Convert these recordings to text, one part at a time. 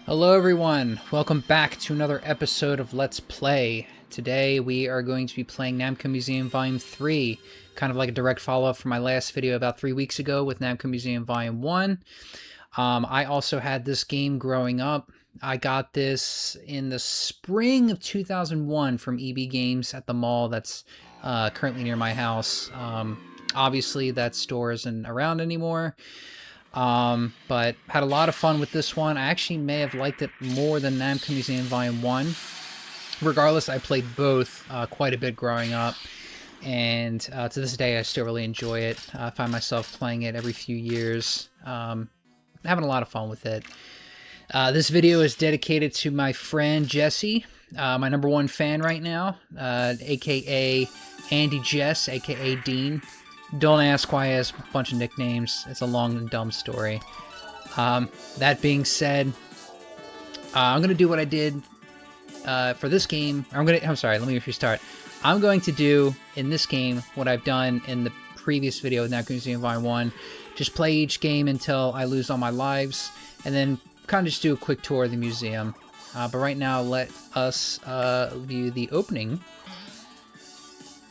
Hello everyone, welcome back to another episode of Let's Play. Today we are going to be playing Namco Museum Volume 3, kind of like a direct follow-up from my last video about 3 weeks ago with Namco Museum Volume 1. I also had this game growing up. I got this in the spring of 2001 from EB Games at the mall that's currently near my house. Obviously that store isn't around anymore. But had a lot of fun with this one. I actually may have liked it more than Namco Museum Volume 1. Regardless, I played both quite a bit growing up, and to this day I still really enjoy it. I find myself playing it every few years, having a lot of fun with it. This video is dedicated to my friend Jesse, my #1 fan right now, aka Andy Jess, aka Dean. Don't ask why he has a bunch of nicknames. It's a long and dumb story. That being said, I'm going to do what I did for this game. I'm sorry, let me restart. I'm going to do, in this game, what I've done in the previous video with Namco Museum Volume 1. Just play each game until I lose all my lives, and then kind of just do a quick tour of the museum. But right now, let us view the opening,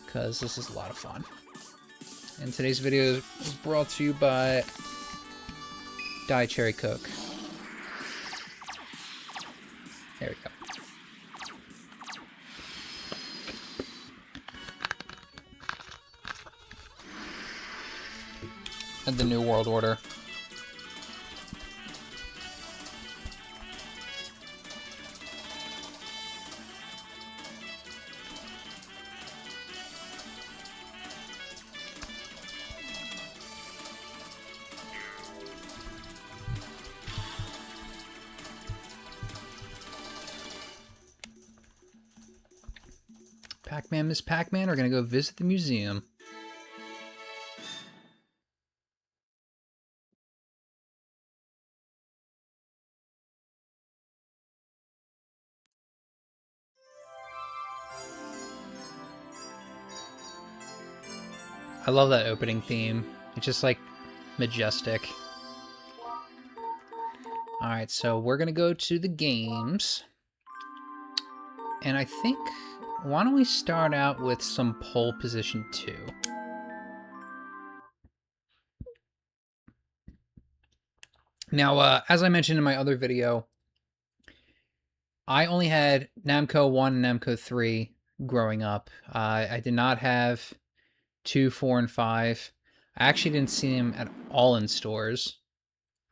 because this is a lot of fun. And today's video is brought to you by Diet Cherry Coke. There we go. And the New World Order. Pac-Man, Miss Pac-Man are gonna go visit the museum. I love that opening theme. It's just like majestic. Alright, so we're gonna go to the games. And I think, why don't we start out with some pole position 2? Now, as I mentioned in my other video, I only had Namco 1 and Namco 3 growing up. I did not have 2, 4, and 5. I actually didn't see them at all in stores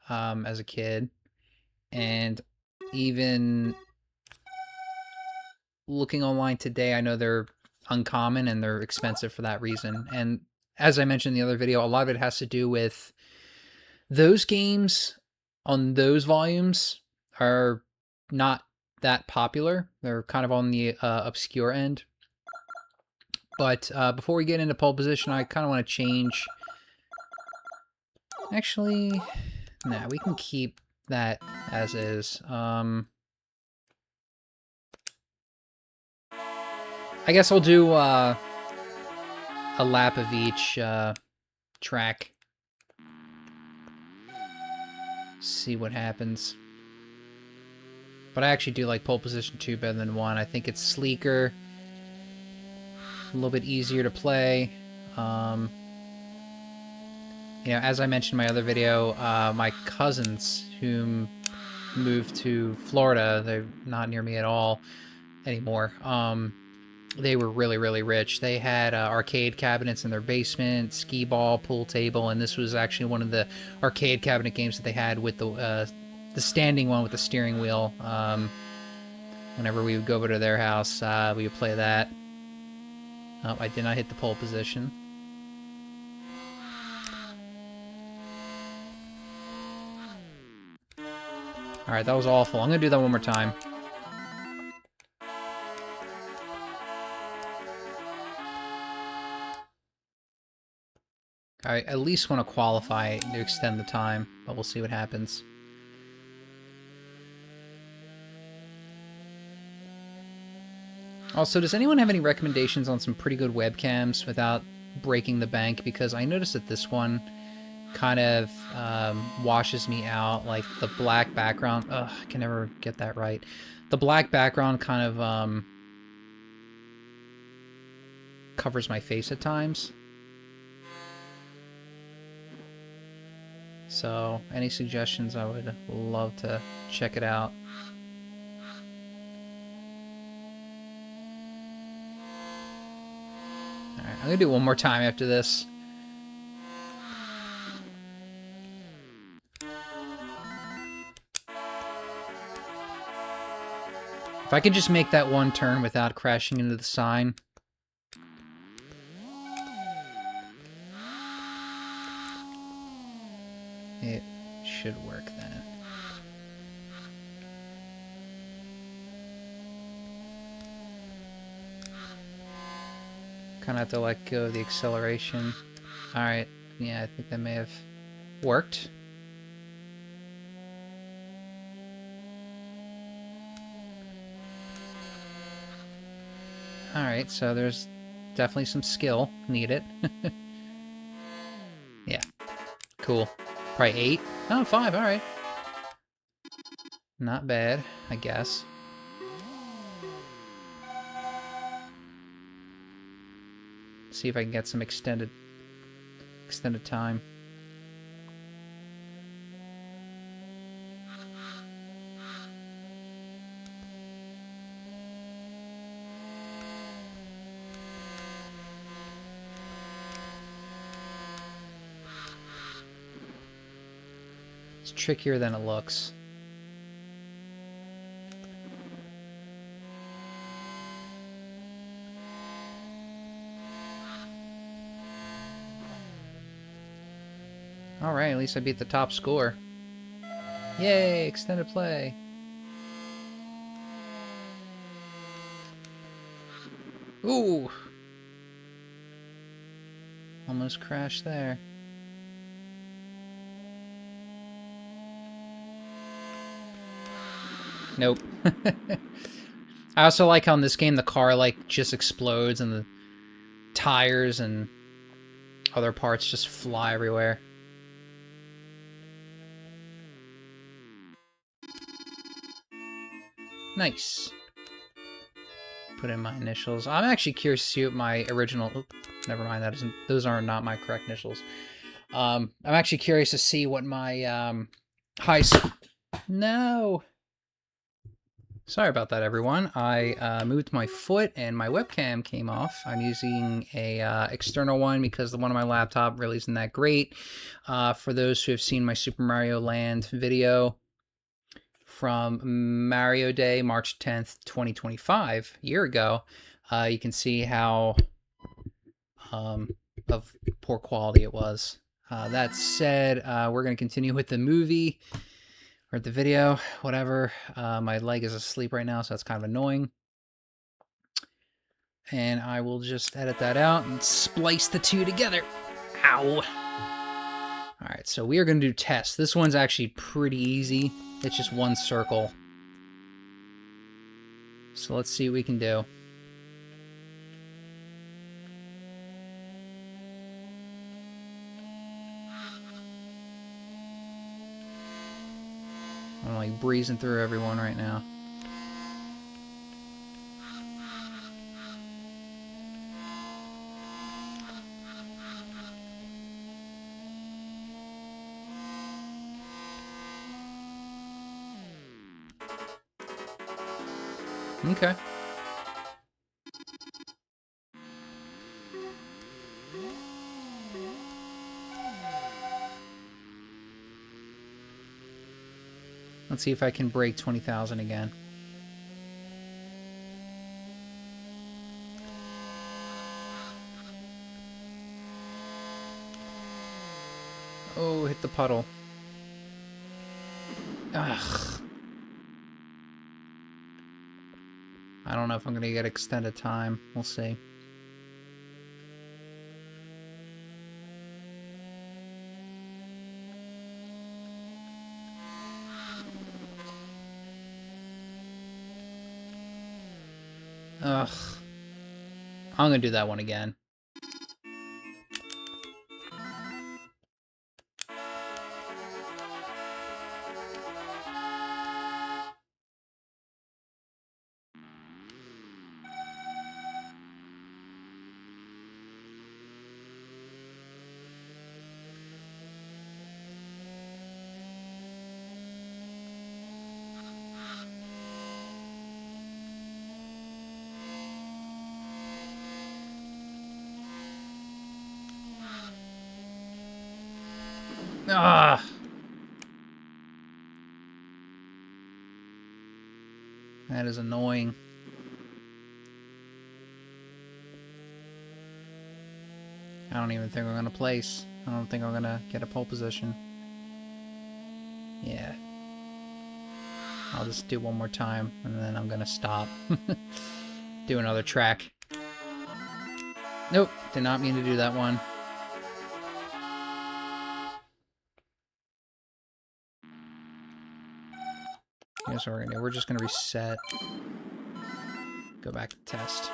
as a kid. And even looking online today, I know they're uncommon and they're expensive for that reason. And as I mentioned in the other video, a lot of it has to do with those games on those volumes are not that popular. They're kind of on the obscure end. But before we get into pole position, I kind of want to change. Actually, nah, we can keep that as is. I guess I'll do a lap of each track. See what happens. But I actually do like pole position 2 better than 1. I think it's sleeker, a little bit easier to play. You know, as I mentioned in my other video, my cousins who moved to Florida, they're not near me at all anymore. They were really, really rich. They had arcade cabinets in their basement, skee ball, pool table, and this was actually one of the arcade cabinet games that they had with the standing one with the steering wheel. Whenever we would go over to their house, we would play that. Oh, I did not hit the pole position. Alright, that was awful. I'm going to do that one more time. I at least want to qualify to extend the time, but we'll see what happens. Also, does anyone have any recommendations on some pretty good webcams without breaking the bank? Because I noticed that this one kind of washes me out. Like the black background, ugh, I can never get that right. The black background kind of covers my face at times. So any suggestions, I would love to check it out. Alright, I'm gonna do it one more time after this. If I could just make that one turn without crashing into the sign. It should work then. Kind of have to let go of the acceleration. Alright, yeah, I think that may have worked. Alright, so there's definitely some skill needed. Yeah, cool. Probably 8? Oh, 5, alright. Not bad, I guess. See if I can get some extended time. It's trickier than it looks. Alright, at least I beat the top score. Yay, extended play. Ooh! Almost crashed there. Nope. I also like how in this game the car like just explodes and the tires and other parts just fly everywhere. Nice. Put in my initials. I'm actually curious to see what my original... Oop, never mind, that isn't... Those are not my correct initials. I'm actually curious to see what my high... No! Sorry about that, everyone. I moved my foot and my webcam came off. I'm using a external one because the one on my laptop really isn't that great. For those who have seen my Super Mario Land video from Mario Day, March 10th, 2025, a year ago, you can see how of poor quality it was. That said, we're going to continue with the movie. Or the video, whatever. My leg is asleep right now, so that's kind of annoying. And I will just edit that out and splice the two together. Ow! Alright, so we are going to do tests. This one's actually pretty easy. It's just one circle. So let's see what we can do. I'm like breezing through everyone right now. Okay. Let's see if I can break 20,000 again. Oh, hit the puddle. Ugh. I don't know if I'm going to get extended time. We'll see. Ugh. I'm going to do that one again. Ah! That is annoying. I don't even think we're gonna place. I don't think I'm gonna get a pole position. Yeah. I'll just do one more time, and then I'm gonna stop. Do another track. Nope, did not mean to do that one. Here's what we're gonna do. We're just gonna reset. Go back to test.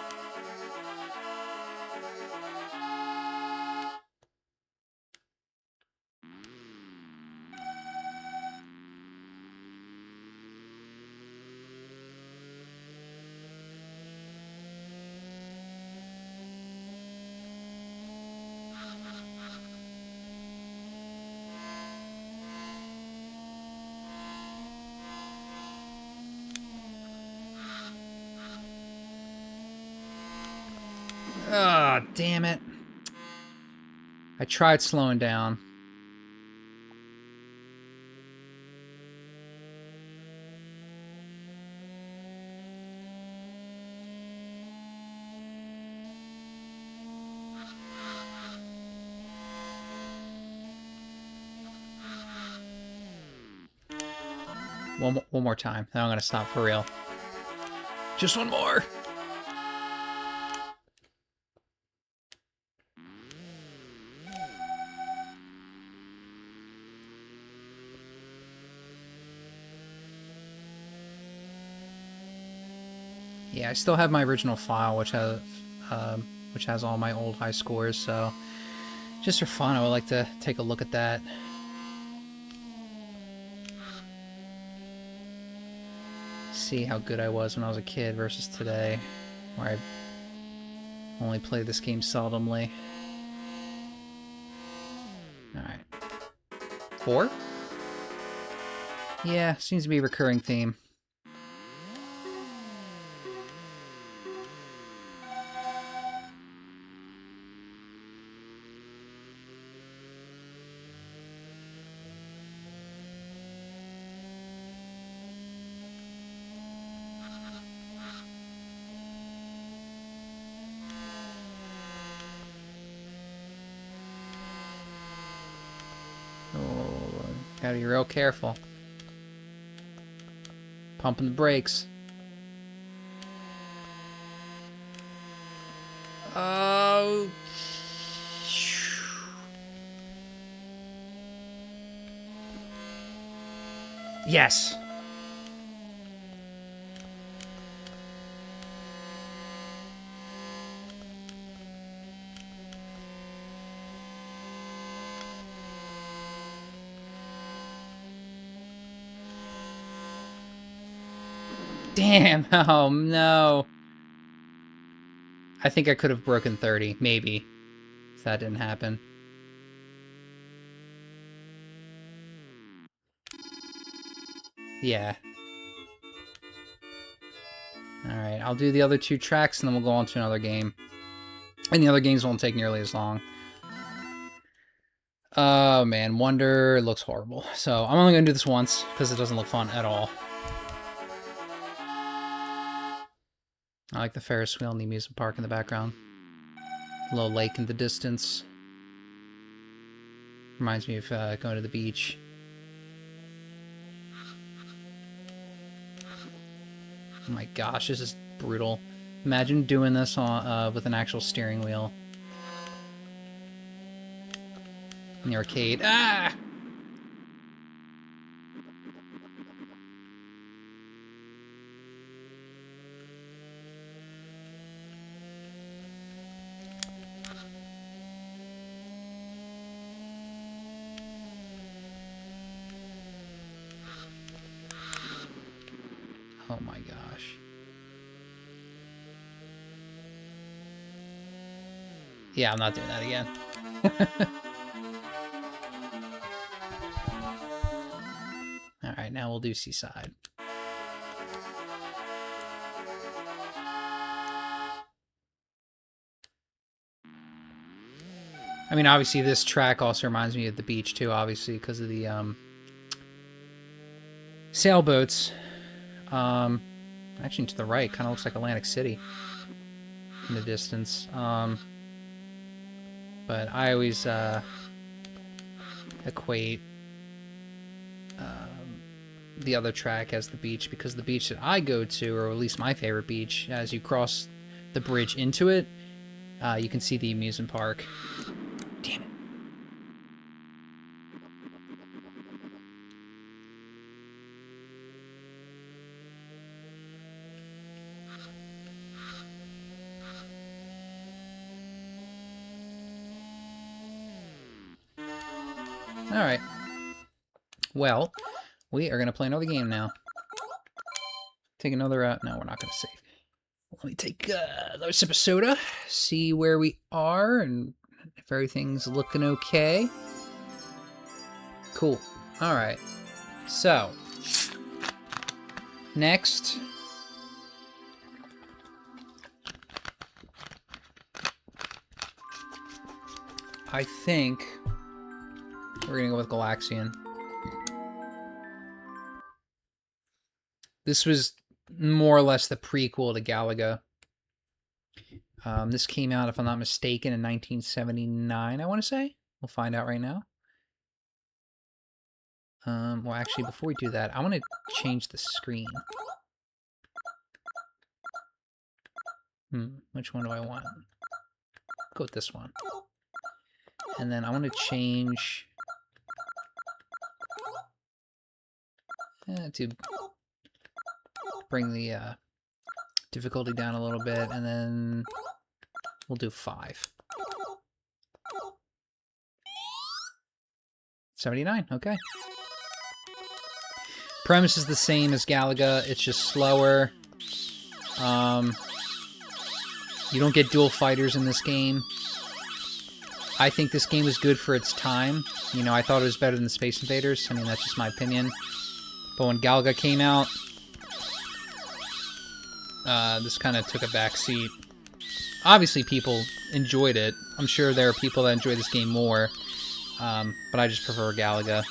Ah, oh, damn it. I tried slowing down. One more time. Then I'm gonna stop for real. Just one more. Yeah, I still have my original file, which has all my old high scores. So, just for fun, I would like to take a look at that. See how good I was when I was a kid versus today, where I only play this game seldomly. Alright. 4? Yeah, seems to be a recurring theme. Oh, gotta be real careful. Pumping the brakes. Oh. Yes. Damn. Oh, no. I think I could have broken 30, maybe, if that didn't happen. Yeah. Alright, I'll do the other 2 tracks, and then we'll go on to another game. And the other games won't take nearly as long. Oh, man, Wonder looks horrible. So, I'm only going to do this once, because it doesn't look fun at all. I like the Ferris wheel and the amusement park in the background. A little lake in the distance. Reminds me of going to the beach. Oh my gosh, this is brutal. Imagine doing this on, with an actual steering wheel. In the arcade. Ah! Oh my gosh. Yeah, I'm not doing that again. Alright, now we'll do Seaside. I mean, obviously this track also reminds me of the beach too, obviously, because of the sailboats. Actually to the right, kind of looks like Atlantic City in the distance. But I always equate the other track as the beach, because the beach that I go to, or at least my favorite beach, as you cross the bridge into it, you can see the amusement park. Damn it. Alright. Well, we are going to play another game now. Take another, no, we're not going to save. Let me take another sip of soda, see where we are, and if everything's looking okay. Cool. Alright. So, next, I think we're going to go with Galaxian. This was more or less the prequel to Galaga. This came out, if I'm not mistaken, in 1979, I want to say. We'll find out right now. Well, actually, before we do that, I want to change the screen. Which one do I want? Go with this one. And then I want to change to bring the difficulty down a little bit, and then we'll do 5. 79, okay. Premise is the same as Galaga, it's just slower. You don't get dual fighters in this game. I think this game was good for its time. You know, I thought it was better than Space Invaders. I mean, that's just my opinion. But when Galaga came out, this kind of took a back seat. Obviously, people enjoyed it. I'm sure there are people that enjoy this game more. But I just prefer Galaga.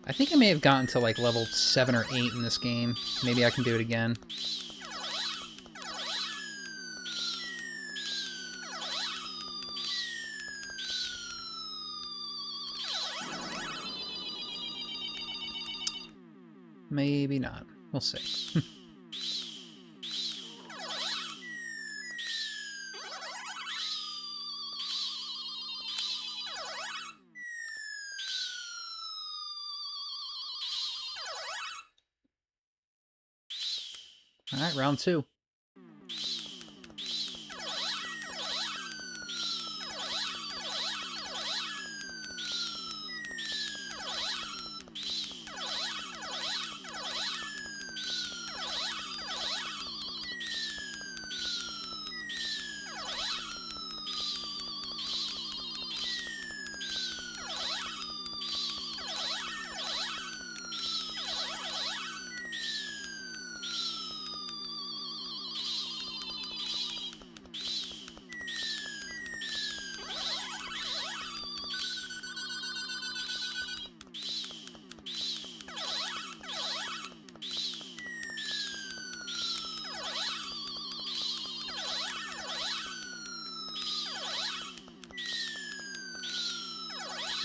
I think I may have gotten to like level 7 or 8 in this game. Maybe I can do it again. Maybe not. We'll see. Alright, round 2.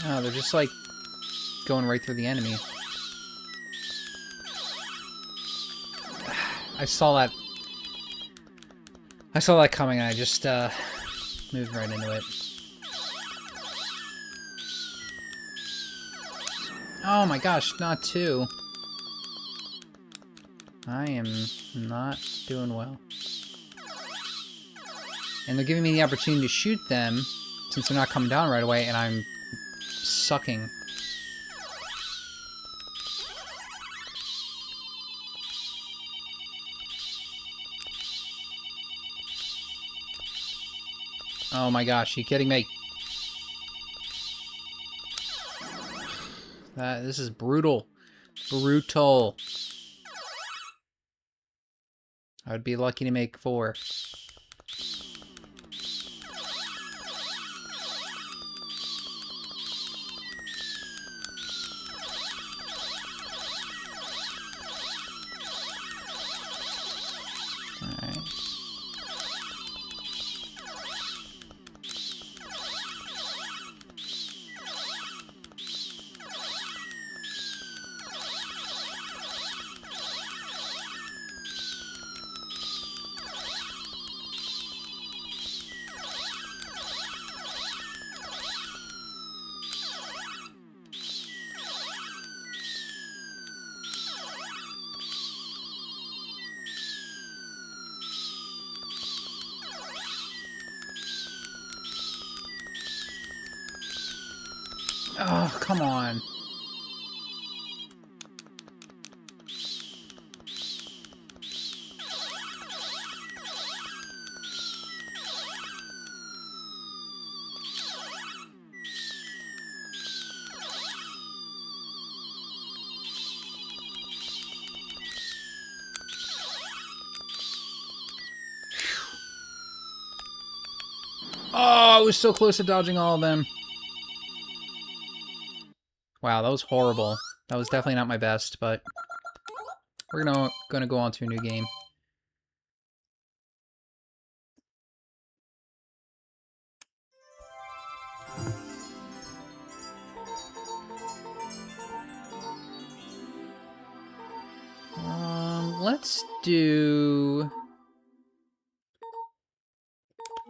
Oh, they're just like going right through the enemy. I saw that coming, and I just moved right into it. Oh my gosh, not 2. I am not doing well. And they're giving me the opportunity to shoot them since they're not coming down right away, and I'm sucking. Oh my gosh, you kidding me? This is brutal. Brutal. I would be lucky to make 4. Alright. Oh, come on. Oh, I was so close to dodging all of them. Wow, that was horrible. That was definitely not my best, but we're gonna go on to a new game. Let's do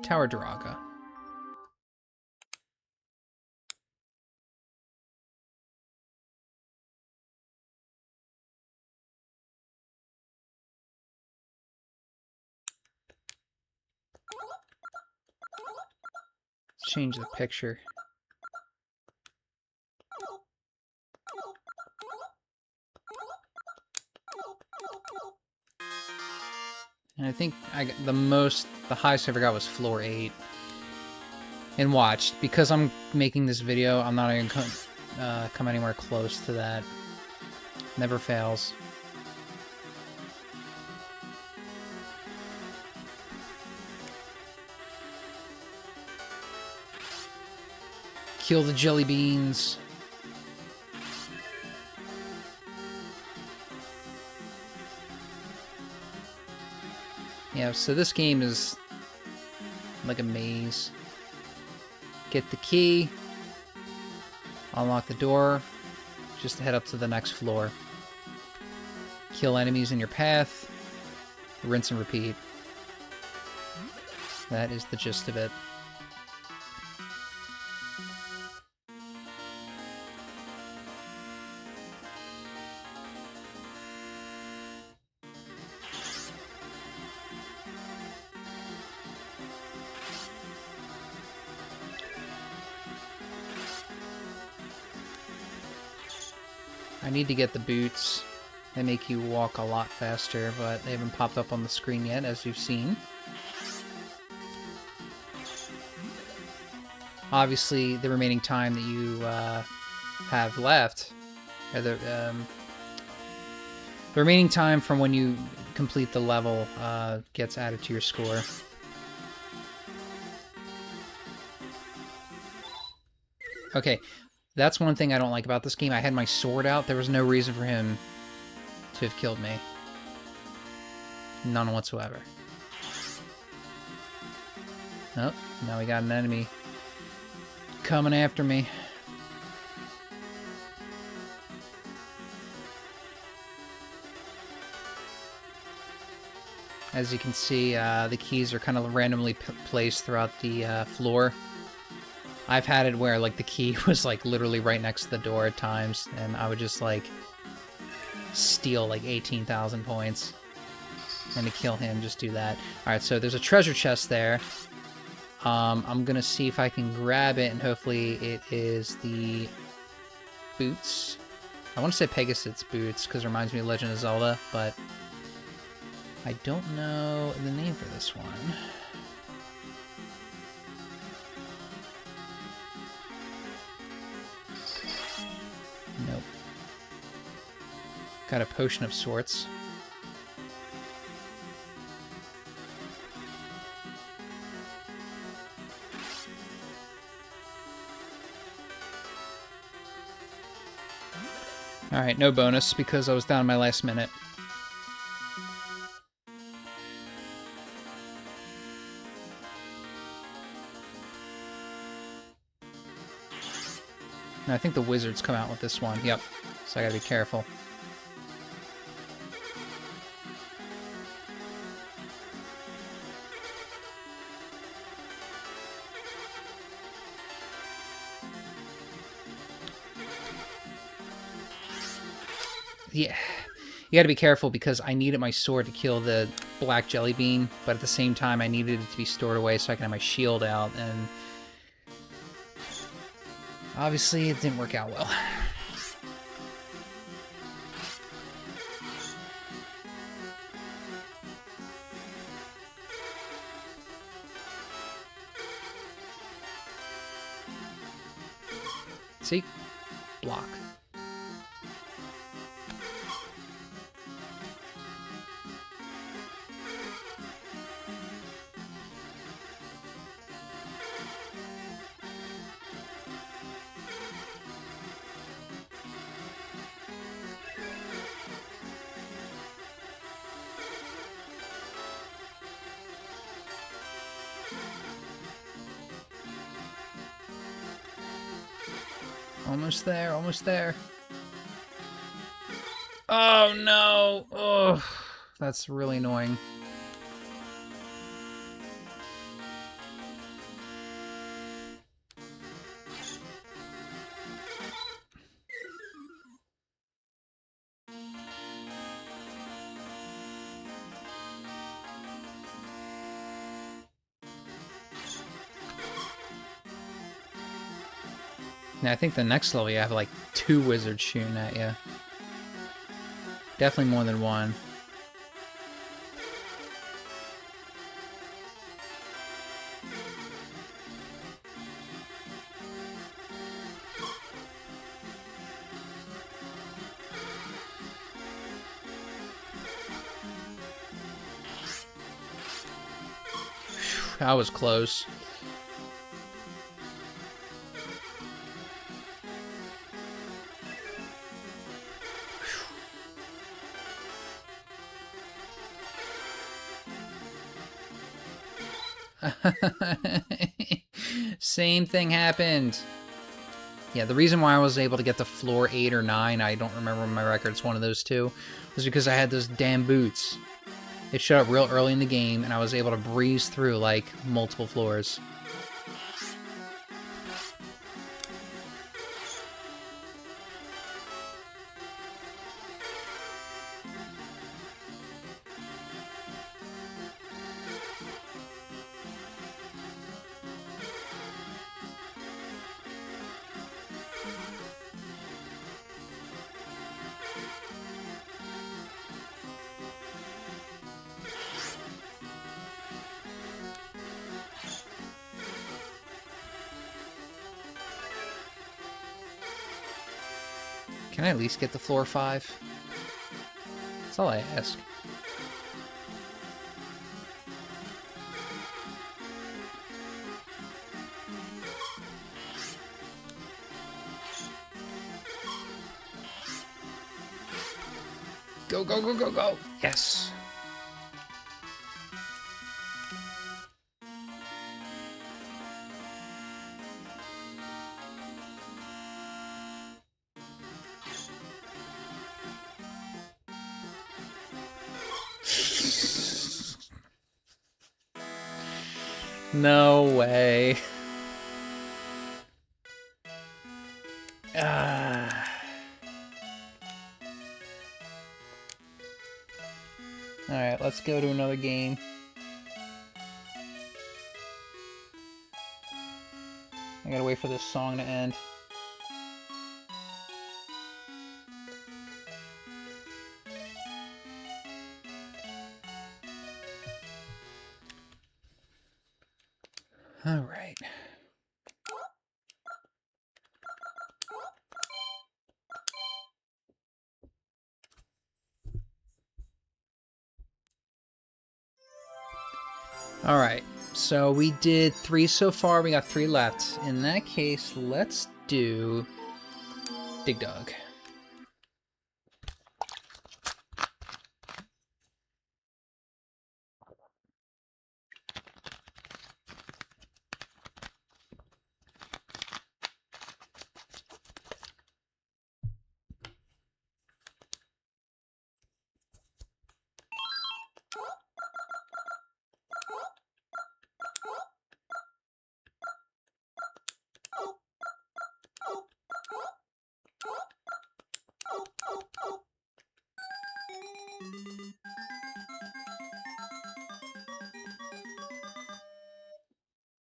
Tower of Druaga. Change the picture. And I think I got the highest I ever got was floor 8. And watched, because I'm making this video, I'm not even come anywhere close to that. Never fails. Kill the jelly beans. Yeah, so this game is like a maze. Get the key, unlock the door, just to head up to the next floor. Kill enemies in your path, rinse and repeat. That is the gist of it. I need to get the boots. They make you walk a lot faster, but they haven't popped up on the screen yet, as you've seen. Obviously, the remaining time that you have left, or the remaining time from when you complete the level gets added to your score. Okay. That's one thing I don't like about this game. I had my sword out. There was no reason for him to have killed me. None whatsoever. Oh, now we got an enemy coming after me. As you can see, the keys are kind of randomly placed throughout the floor. I've had it where, like, the key was, like, literally right next to the door at times, and I would just, like, steal, like, 18,000 points. And to kill him, just do that. Alright, so there's a treasure chest there. I'm gonna see if I can grab it, and hopefully it is the boots. I want to say Pegasus boots, because it reminds me of Legend of Zelda, but I don't know the name for this one. Nope. Got a potion of sorts. Alright, no bonus because I was down in my last minute. And I think the wizards come out with this one. Yep. So I gotta be careful. Yeah, you gotta be careful because I needed my sword to kill the black jelly bean, but at the same time I needed it to be stored away so I can have my shield out, and obviously it didn't work out well. See? Block. Almost there, almost there. Oh no! Oh, that's really annoying. Now, I think the next level you have like 2 wizards shooting at you. Definitely more than 1. That was close. Same thing happened. Yeah, the reason why I was able to get to floor 8 or 9, I don't remember my record, it's one of those two, was because I had those damn boots. It showed up real early in the game, and I was able to breeze through, like, multiple floors. Can I at least get to floor 5? That's all I ask. Go, go, go, go, go! Yes! No way. Alright, let's go to another game. I gotta wait for this song to end. Alright. So we did 3 so far. We got 3 left. In that case, let's do Dig Dug.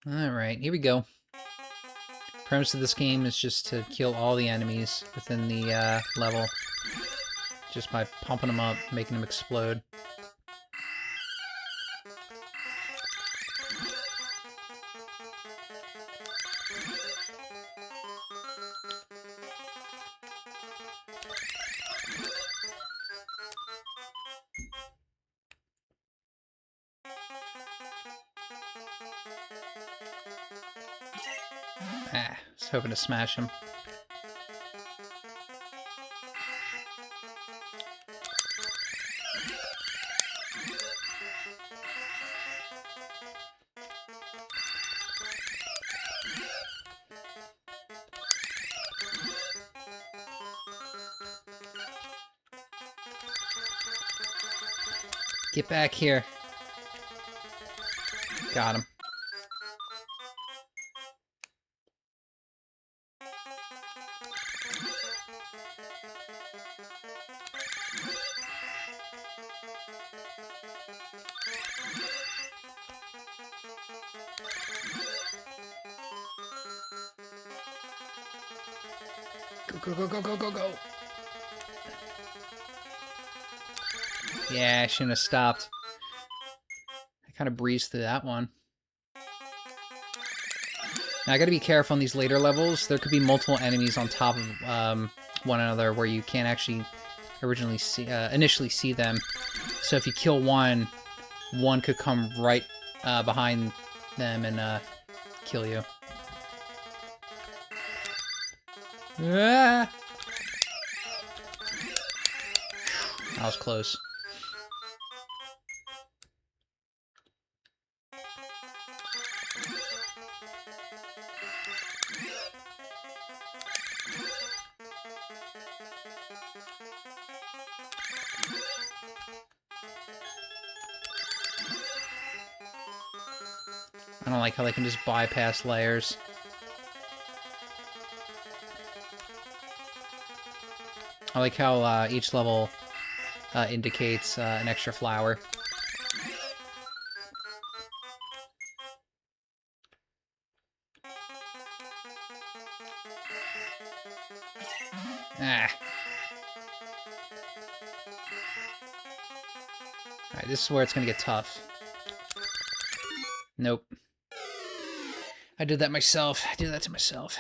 Alright, here we go. Premise of this game is just to kill all the enemies within the level. Just by pumping them up, making them explode. Ah, I was hoping to smash him. Get back here. Got him. Go, go, go, go, go, go, go. Yeah, I shouldn't have stopped. I kind of breezed through that one. Now, I gotta be careful on these later levels. There could be multiple enemies on top of one another where you can't actually initially see them. So if you kill one, one could come right behind them and kill you. Ah! That was close. I don't like how they can just bypass layers. I like how each level indicates an extra flower. Ah. Alright, this is where it's gonna get tough. Nope. I did that myself. I did that to myself.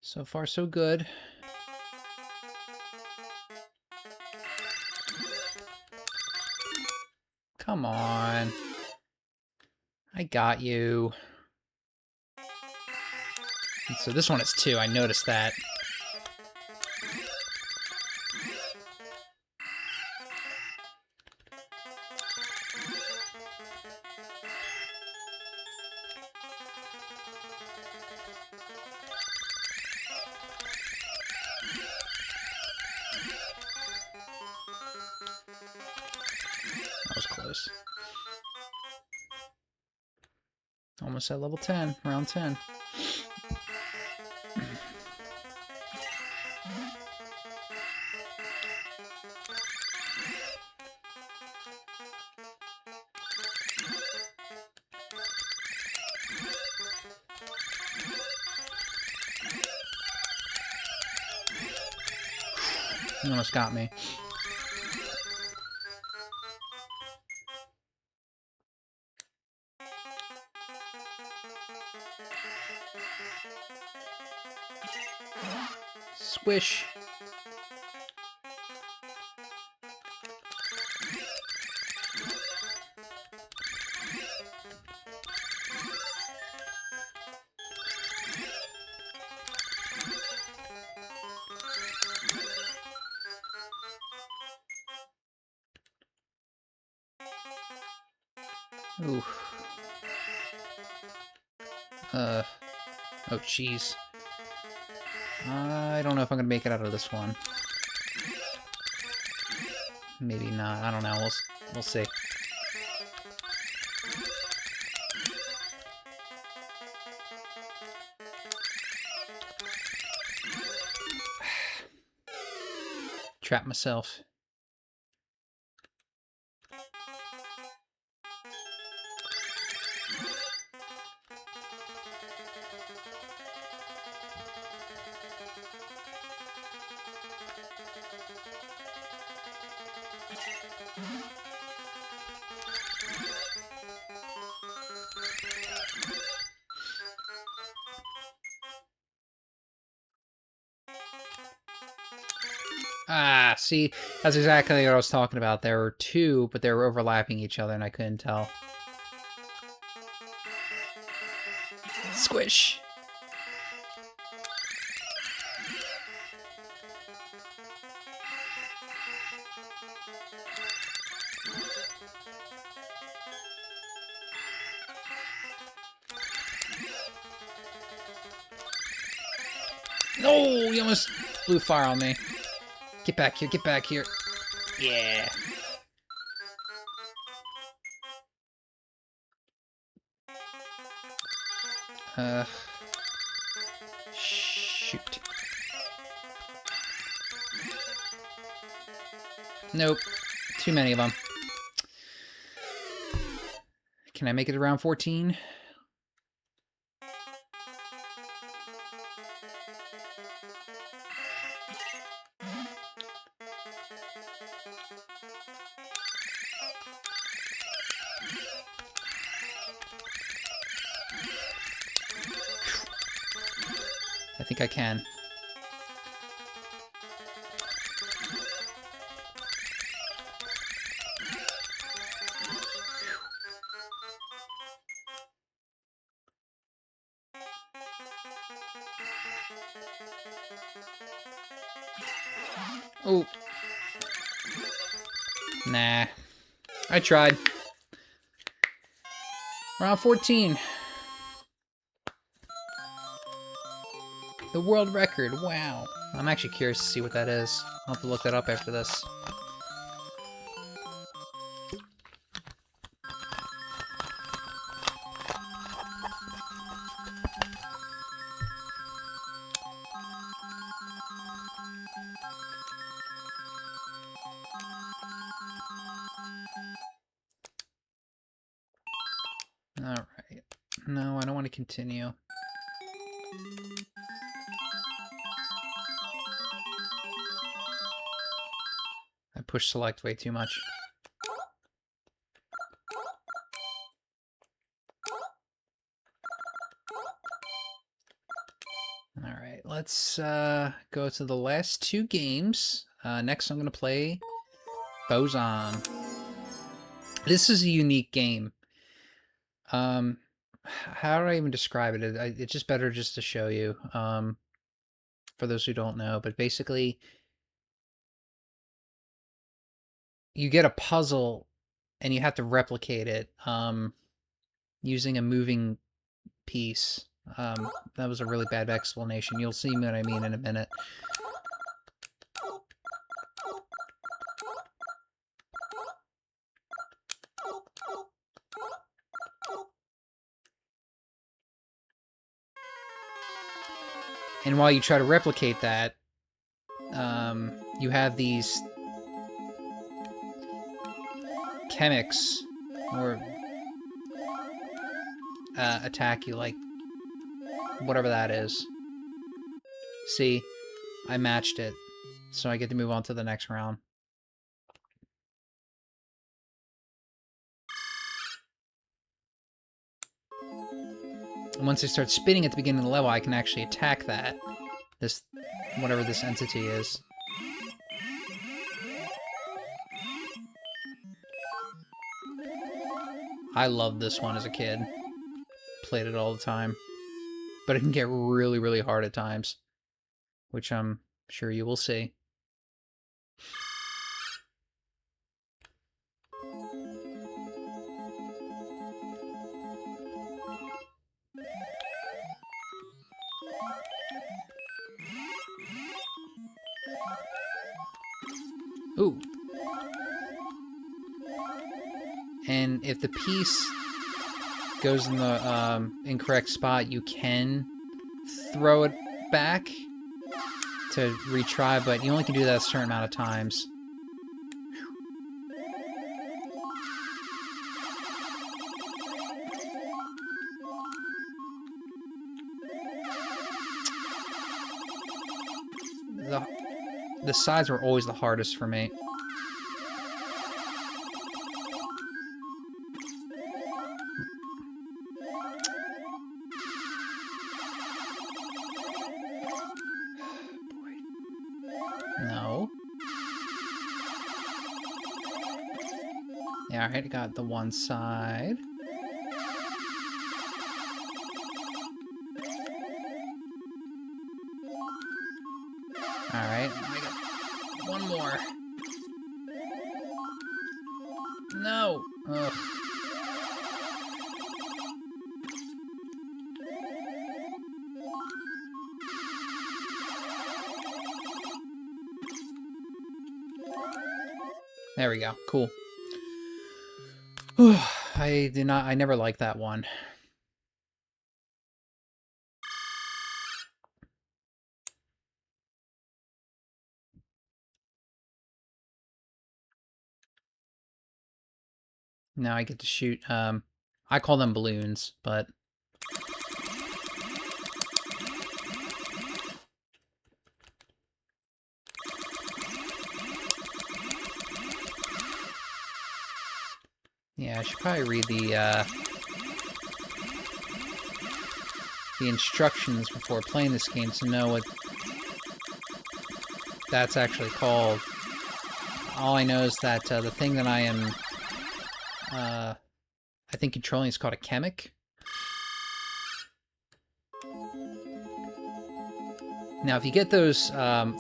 So far, so good. Come on. I got you. And so this one is 2. I noticed that. Almost at level 10, round 10. You almost got me. Squish. Ooh. Oh, jeez. I don't know if I'm gonna make it out of this one. Maybe not. I don't know. We'll see. Trap myself. Ah, see, that's exactly what I was talking about. There were two, but they were overlapping each other, and I couldn't tell. Squish! No, you almost blew fire on me. Get back here, get back here. Yeah. Shoot. Nope. Too many of them. Can I make it around 14? I think I can. Oh. Nah. I tried. Round 14. The world record. Wow. I'm actually curious to see what that is. I'll have to look that up after this. Alright. No, I don't want to continue. I pushed select way too much. Alright, let's go to the last two games. Next I'm going to play Phozon. This is a unique game. How do I even describe it? It's just better just to show you, for those who don't know. But basically, you get a puzzle, and you have to replicate it using a moving piece. That was a really bad explanation. You'll see what I mean in a minute. And while you try to replicate that, you have these chemics or attack you, like whatever that is. See, I matched it, so I get to move on to the next round. And once I start spinning at the beginning of the level, I can actually attack that. This, whatever this entity is. I loved this one as a kid. Played it all the time. But it can get really, really hard at times. Which I'm sure you will see. Ooh. And if the piece goes in the incorrect spot, you can throw it back to retry, but you only can do that a certain amount of times. The sides were always the hardest for me. No. Yeah, alright, got the one side. Alright, I got one more. No! Ugh. There we go. Cool. I never liked that one. Now I get to shoot, I call them balloons, but... Yeah, I should probably read the instructions before playing this game to know what that's actually called. All I know is that the thing that I am, I think controlling is called a chemic. Now, if you get those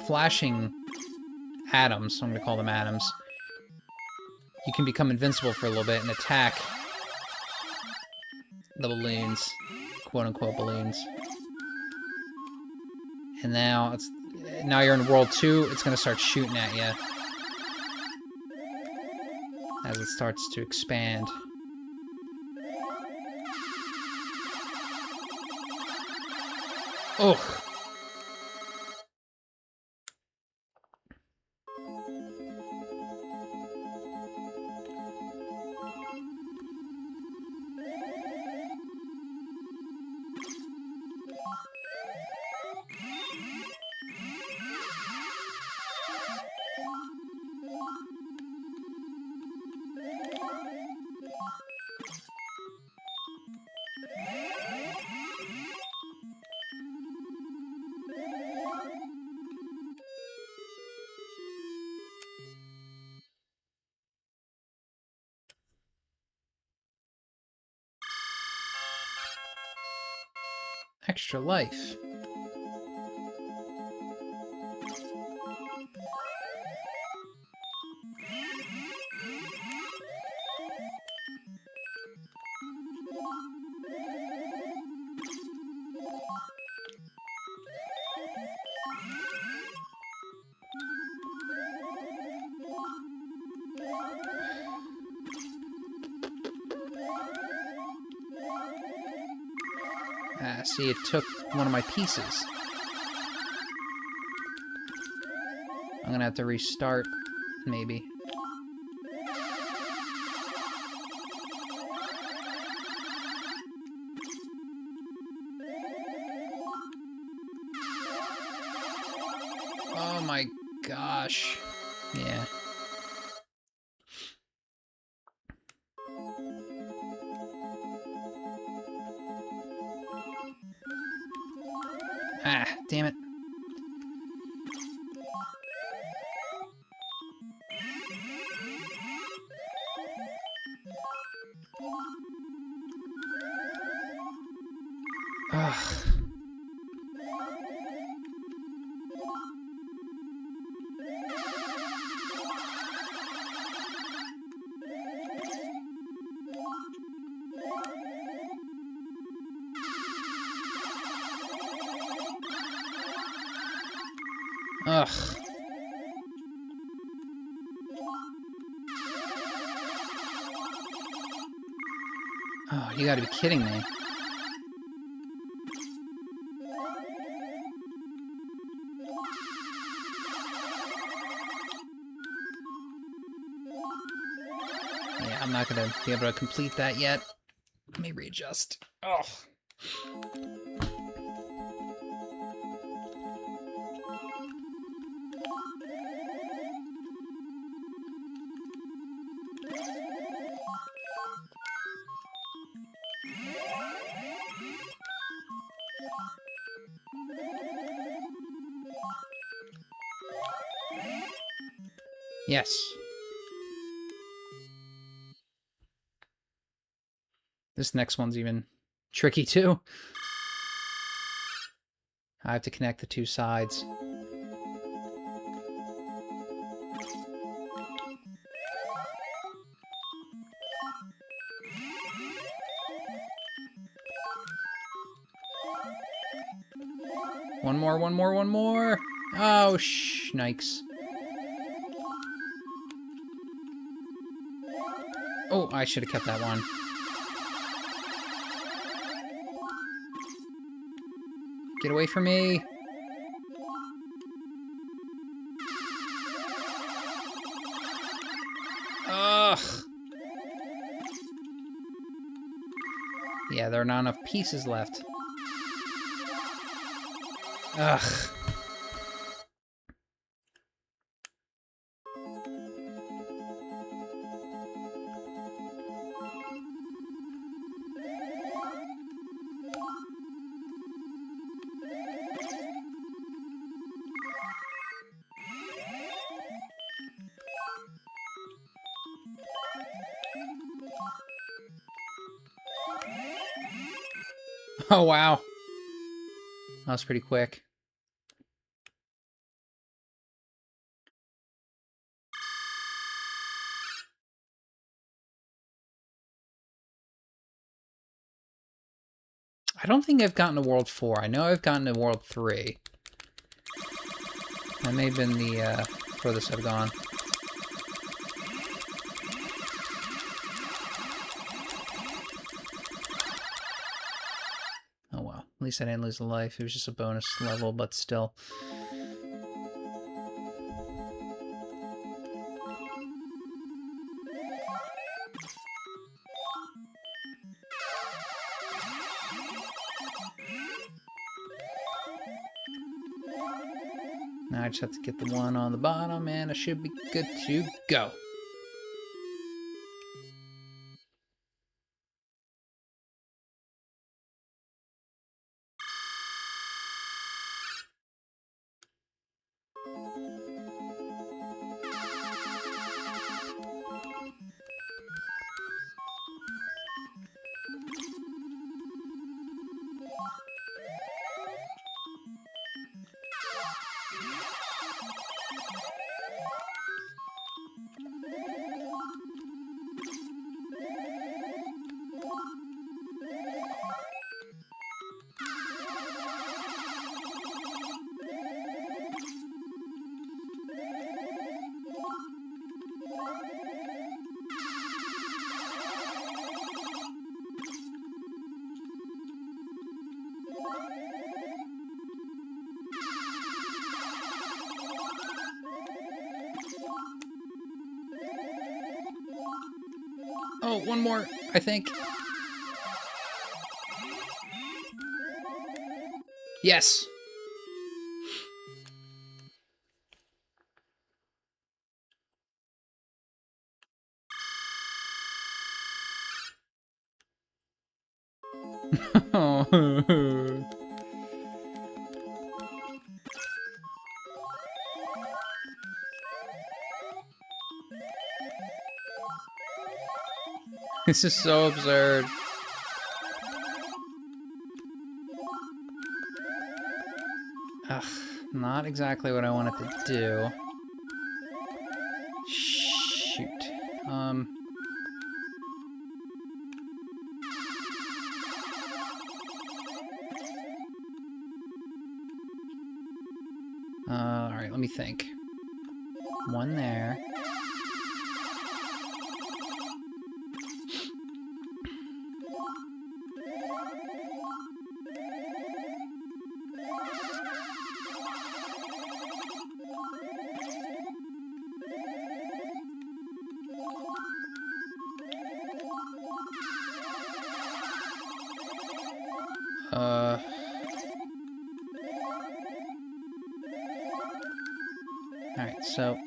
flashing atoms, I'm going to call them atoms, you can become invincible for a little bit and attack the balloons, quote-unquote balloons. And now you're in World 2, it's going to start shooting at you as it starts to expand. Ugh. Extra life. See, it took one of my pieces. I'm gonna have to restart, maybe. Oh my gosh. Yeah. Ah, damn it. Ugh. Ugh. Oh, you gotta be kidding me. Yeah, I'm not gonna be able to complete that yet. Let me readjust. Oh. Yes. This next one's even tricky too. I have to connect the two sides. One more, one more, one more! Oh, shnikes. Oh, I should have kept that one. Get away from me! Ugh! Yeah, there are not enough pieces left. Ugh. Oh, wow. That was pretty quick. I don't think I've gotten to World 4. I know I've gotten to World 3. That may have been the furthest I've gone. Oh well, at least I didn't lose a life. It was just a bonus level, but still. Now I just have to get the one on the bottom, and I should be good to go. No, one more, I think. Yes! This is so absurd. Ugh, not exactly what I wanted to do. Shoot. Alright, let me think. One there. Alright, so...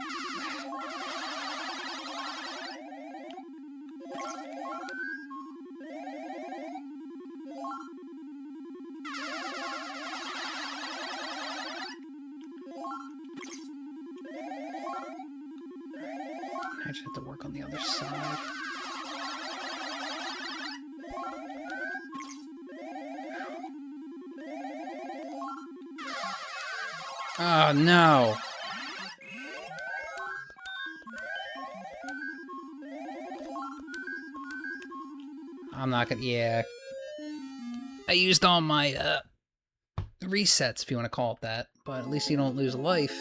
I just have to work on the other side. Oh, no! I'm not gonna... Yeah. I used all my, resets, if you want to call it that. But at least you don't lose a life.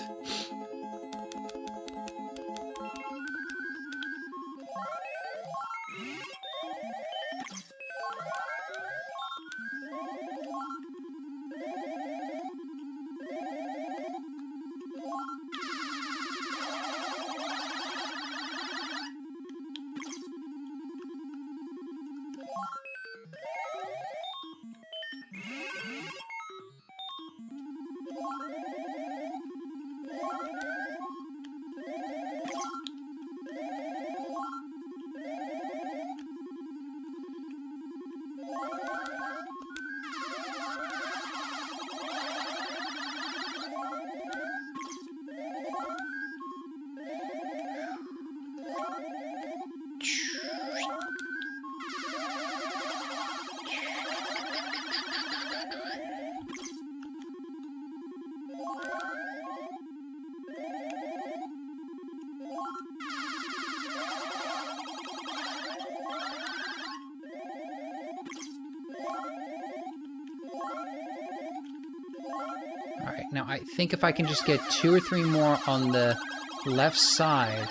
Alright, now I think if I can just get 2 or 3 more on the left side,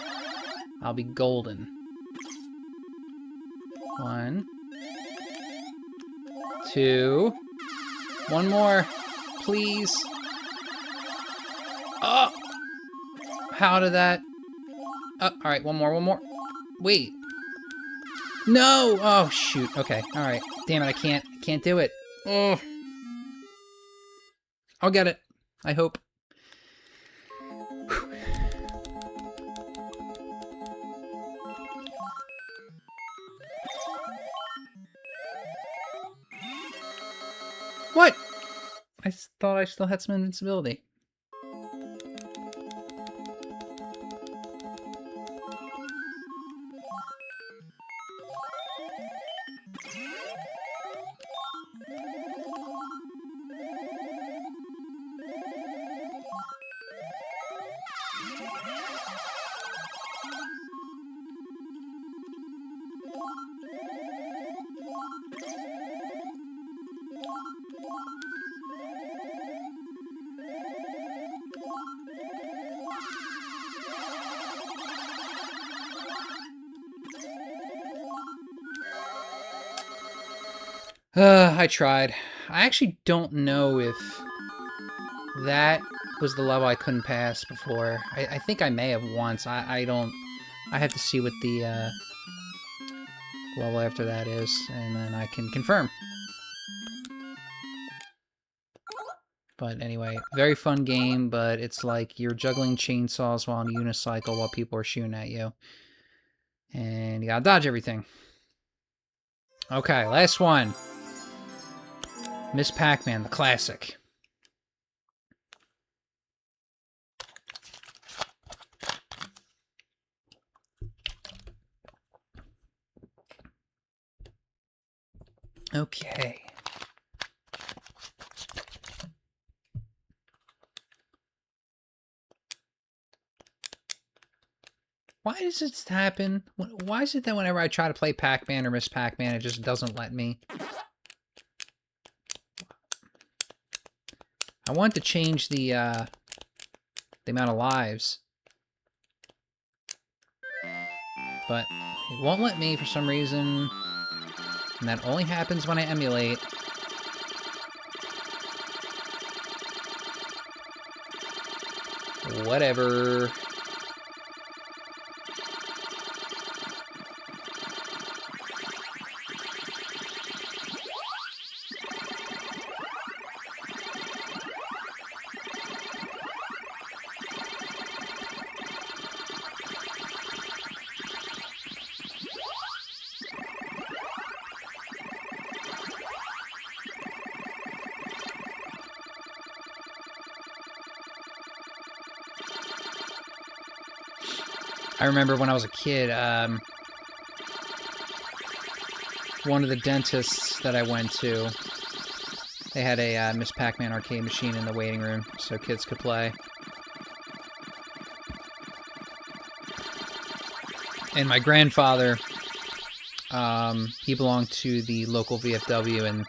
I'll be golden. 1, 2, 1 more, please. Oh! How did that... Oh, alright, one more. Wait. No! Oh, shoot. Okay, alright. Damn it, I can't do it. Oh. I'll get it. I hope. Whew. What? I thought I still had some invincibility. I tried. I actually don't know if that was the level I couldn't pass before. I think I may have once. I don't... I have to see what the level after that is, and then I can confirm. But anyway, very fun game, but it's like you're juggling chainsaws while on a unicycle while people are shooting at you. And you gotta dodge everything. Okay, last one. Miss Pac-Man, the classic. Okay. Why does this happen? Why is it that whenever I try to play Pac-Man or Miss Pac-Man, it just doesn't let me? I want to change the amount of lives, but it won't let me for some reason, and that only happens when I emulate. Whatever. I remember when I was a kid, one of the dentists that I went to, they had a Miss Pac-Man arcade machine in the waiting room so kids could play. And my grandfather, he belonged to the local VFW, and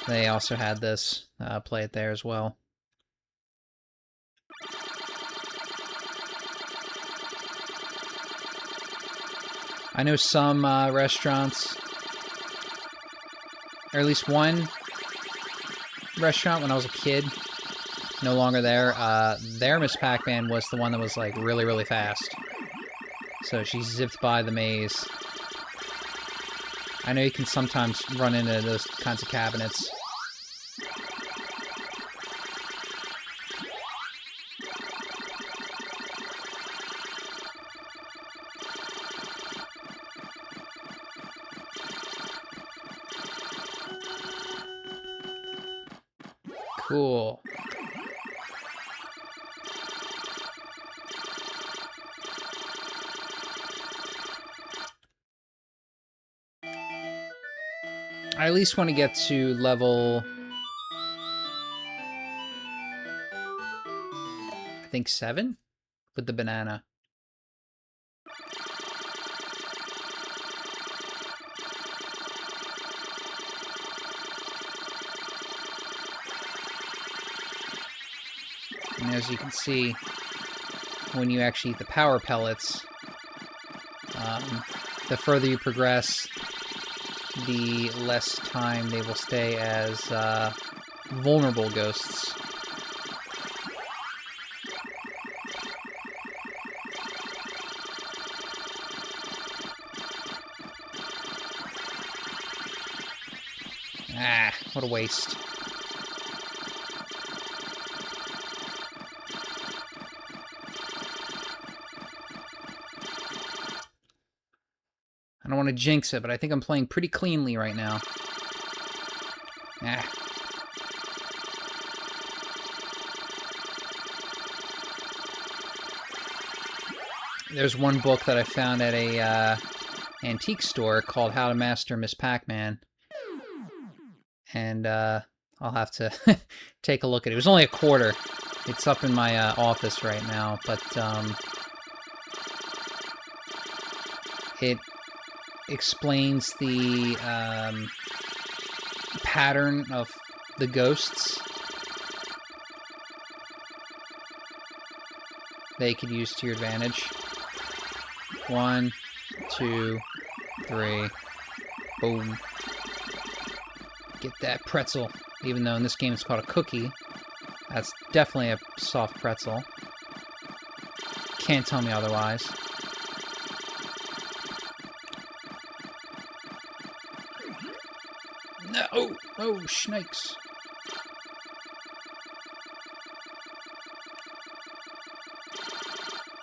they also had this, play it there as well. I know some restaurants, or at least one restaurant when I was a kid, no longer there, their Miss Pac-Man was the one that was like really, really fast. So she zipped by the maze. I know you can sometimes run into those kinds of cabinets. Cool. I at least want to get to level, I think 7 with the banana. And as you can see, when you actually eat the power pellets, the further you progress, the less time they will stay as vulnerable ghosts. Ah, what a waste. I don't want to jinx it, but I think I'm playing pretty cleanly right now. Ah. There's one book that I found at a antique store called How to Master Miss Pac-Man. And I'll have to take a look at it. It was only a quarter. It's up in my office right now, but it explains the pattern of the ghosts that you could use to your advantage. 1, 2, 3, boom. Get that pretzel, even though in this game it's called a cookie. That's definitely a soft pretzel. Can't tell me otherwise. Oh, snakes.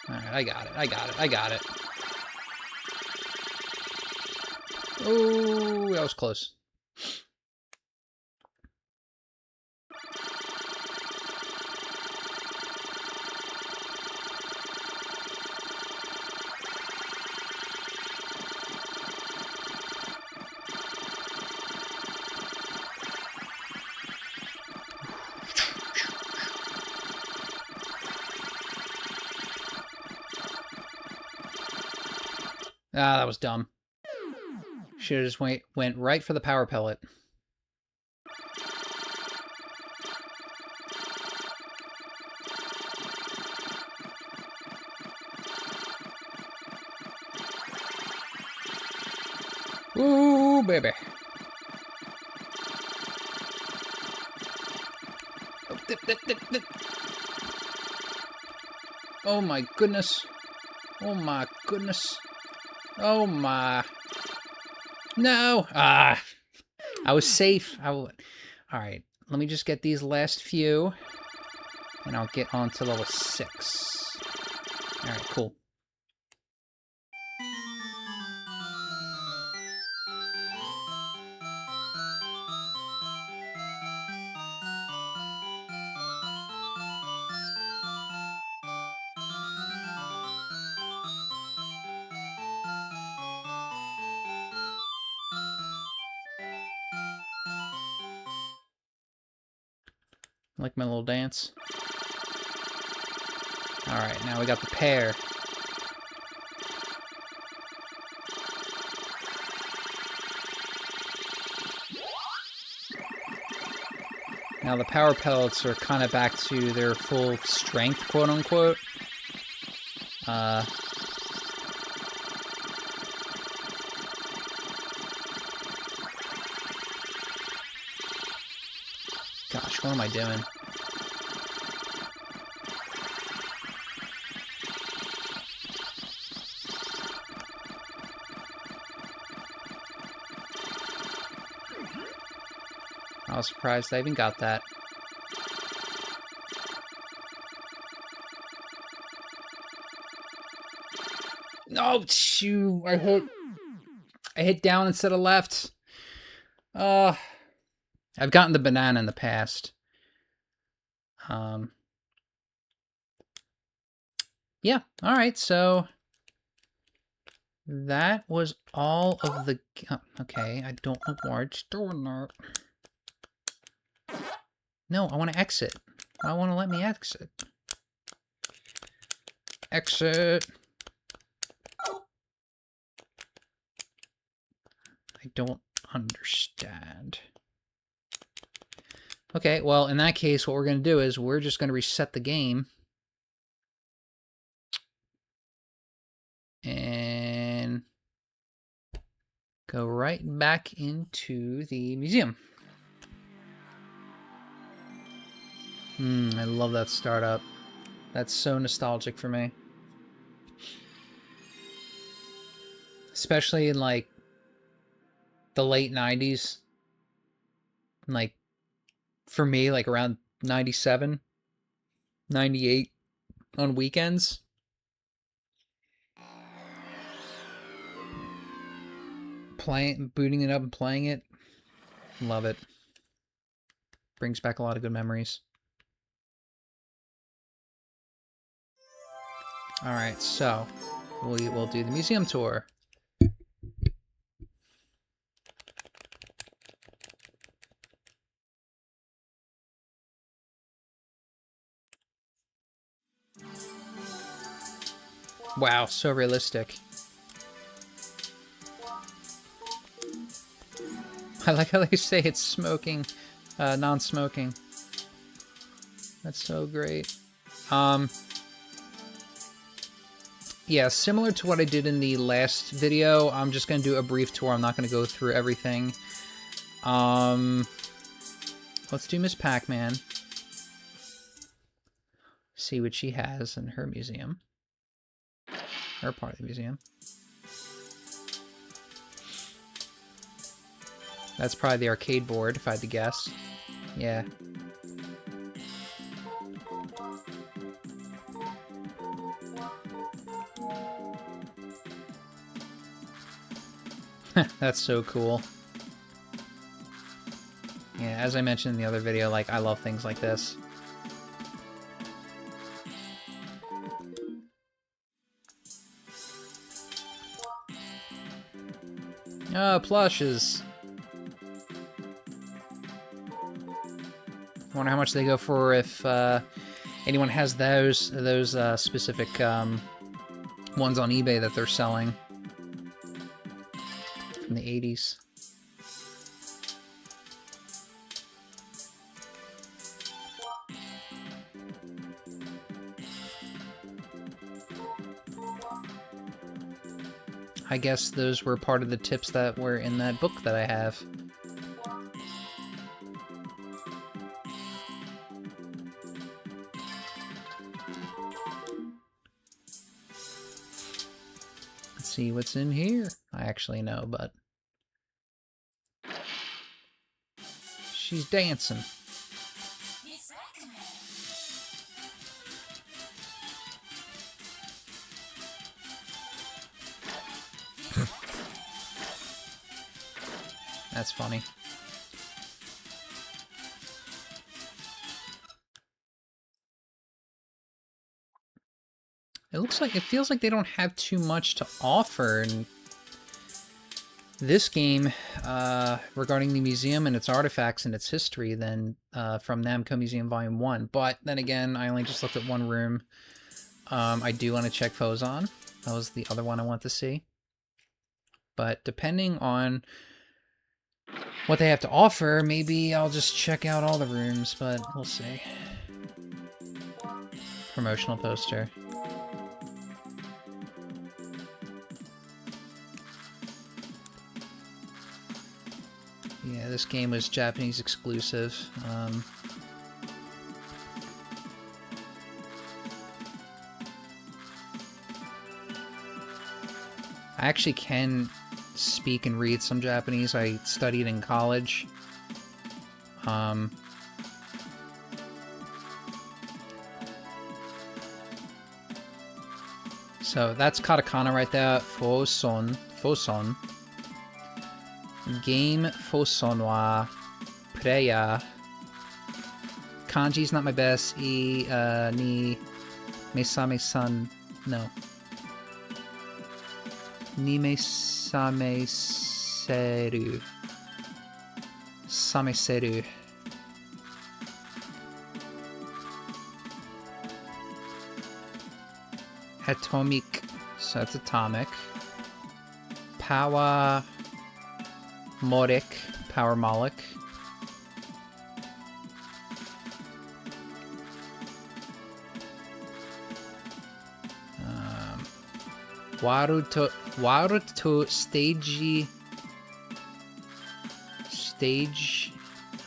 Alright, I got it. I got it. I got it. Oh, that was close. Ah, that was dumb. Should have just went right for the power pellet. Ooh, baby. Oh, dip, dip, dip, dip. Oh my goodness. Oh my goodness. Oh my. No. Ah. I was safe. Alright. Let me just get these last few. And I'll get on to level 6. Alright, cool. Like my little dance. Alright, now we got the pair. Now the power pellets are kind of back to their full strength, quote unquote. Gosh, what am I doing? I was surprised I even got that. Oh, shoot. I hit down instead of left. I've gotten the banana in the past. Yeah, alright, so that was all of the... Oh, okay, I don't know why it's doing that. No, I want to exit. I want to let me exit. Exit. I don't understand. Okay, well, in that case, what we're going to do is we're just going to reset the game. And go right back into the museum. I love that startup. That's so nostalgic for me. Especially in, like, the late 90s. Like, for me, like, around 97, 98 on weekends. Booting it up and playing it. Love it. Brings back a lot of good memories. Alright, so we will do the museum tour. Wow, so realistic. I like how they say it's smoking, non-smoking. That's so great. Yeah, similar to what I did in the last video, I'm just going to do a brief tour. I'm not going to go through everything. Let's do Miss Pac-Man. See what she has in her museum. Her part of the museum. That's probably the arcade board, if I had to guess. Yeah. That's so cool. Yeah, as I mentioned in the other video, like, I love things like this. Oh, plushes. I wonder how much they go for if anyone has those specific ones on eBay that they're selling from the 80s. I guess those were part of the tips that were in that book that I have. Let's see what's in here. I actually know, but... she's dancing. That's funny. It feels like they don't have too much to offer in this game regarding the museum and its artifacts and its history than from Namco Museum Volume 1. But then again, I only just looked at one room. I do want to check Phozon. That was the other one I want to see. But depending on what they have to offer, maybe I'll just check out all the rooms, but we'll see. Promotional poster. Yeah, this game was Japanese exclusive. I actually can speak and read some Japanese. I studied in college. So that's katakana right there. Phozon. Phozon. Game Phozon wa Preya. Kanji's not my best. Ni mesame-san. No. Ni mesame-seru. Same-seru. Atomic. So that's atomic. Power... Moric, Power Molic. Waruto Stage.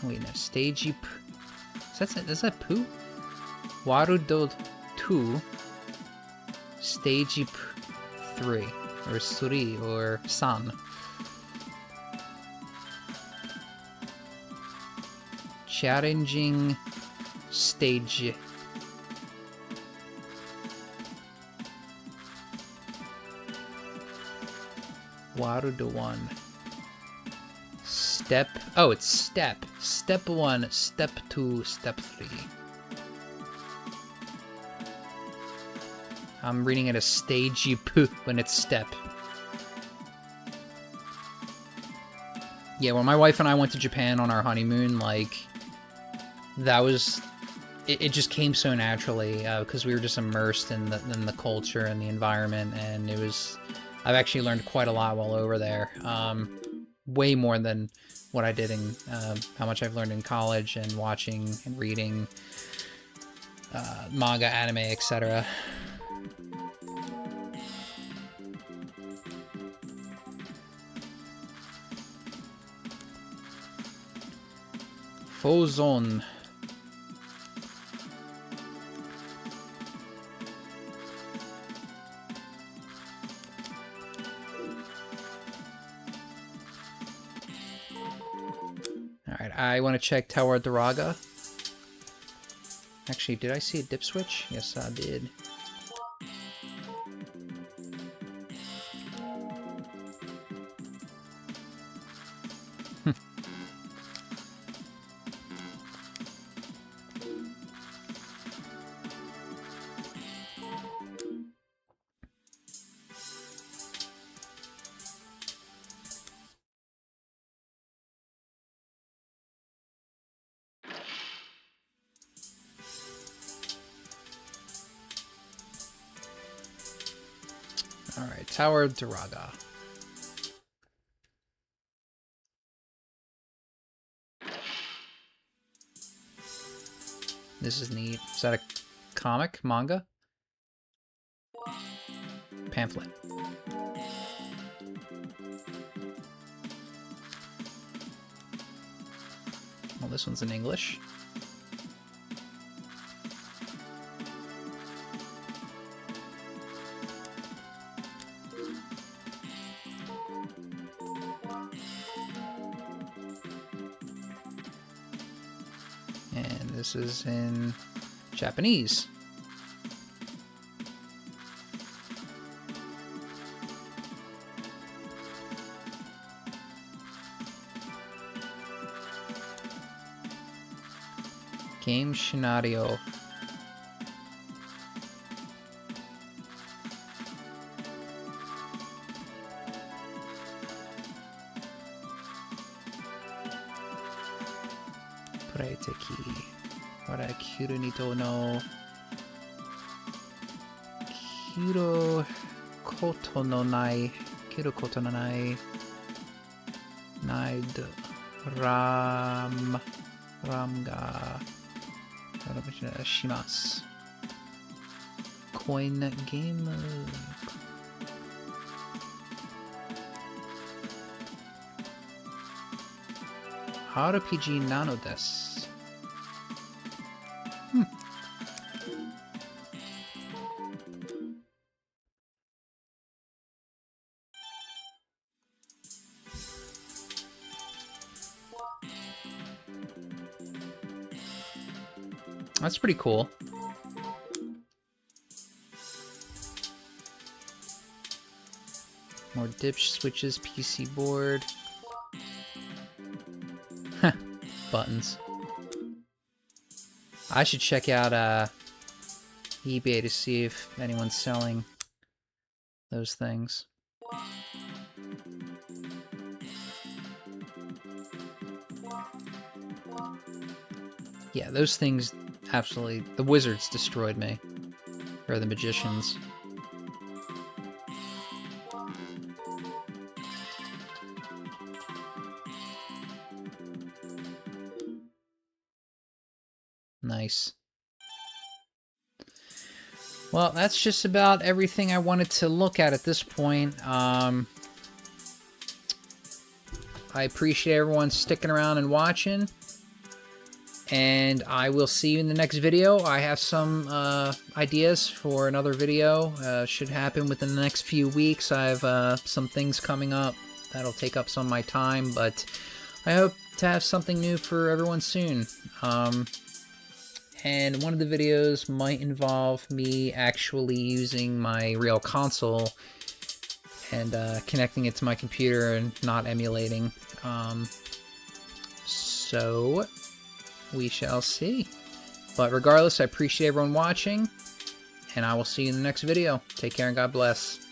Wait, no, Stagey. Is that poo? Warudo 2. Stagey 3. Or Suri, or San. Challenging stage. Warudo 1. Step. Oh, it's step. Step 1, step 2, step 3. I'm reading it as stagey poo when it's step. Yeah, when my wife and I went to Japan on our honeymoon, like, that was... It just came so naturally, because we were just immersed in the culture and the environment, and it was... I've actually learned quite a lot while over there. Way more than what I did in... how much I've learned in college and watching and reading manga, anime, etc. Phozon. I want to check Tower of Druaga. Actually, did I see a dip switch? Yes, I did. Alright, Tower of Druaga. This is neat. Is that a comic? Manga? Pamphlet. Well, this one's in English. And this is in Japanese. Game scenario. Praeteki. Wara kyuru ni to no. Kyuru koto no nai. Kyuru koto no nai. Naid. Ram ga. Shimasu. Coin game. RPG nano desu. That's pretty cool. More dip switches, PC board. Buttons. I should check out eBay to see if anyone's selling those things. Yeah, those things absolutely... The wizards destroyed me. Or the magicians. Nice. Well, that's just about everything I wanted to look at this point. I appreciate everyone sticking around and watching. And I will see you in the next video. I have some ideas for another video. Should happen within the next few weeks. I have some things coming up that'll take up some of my time, but I hope to have something new for everyone soon. And one of the videos might involve me actually using my real console and connecting it to my computer and not emulating. So we shall see. But regardless, I appreciate everyone watching, and I will see you in the next video. Take care and God bless.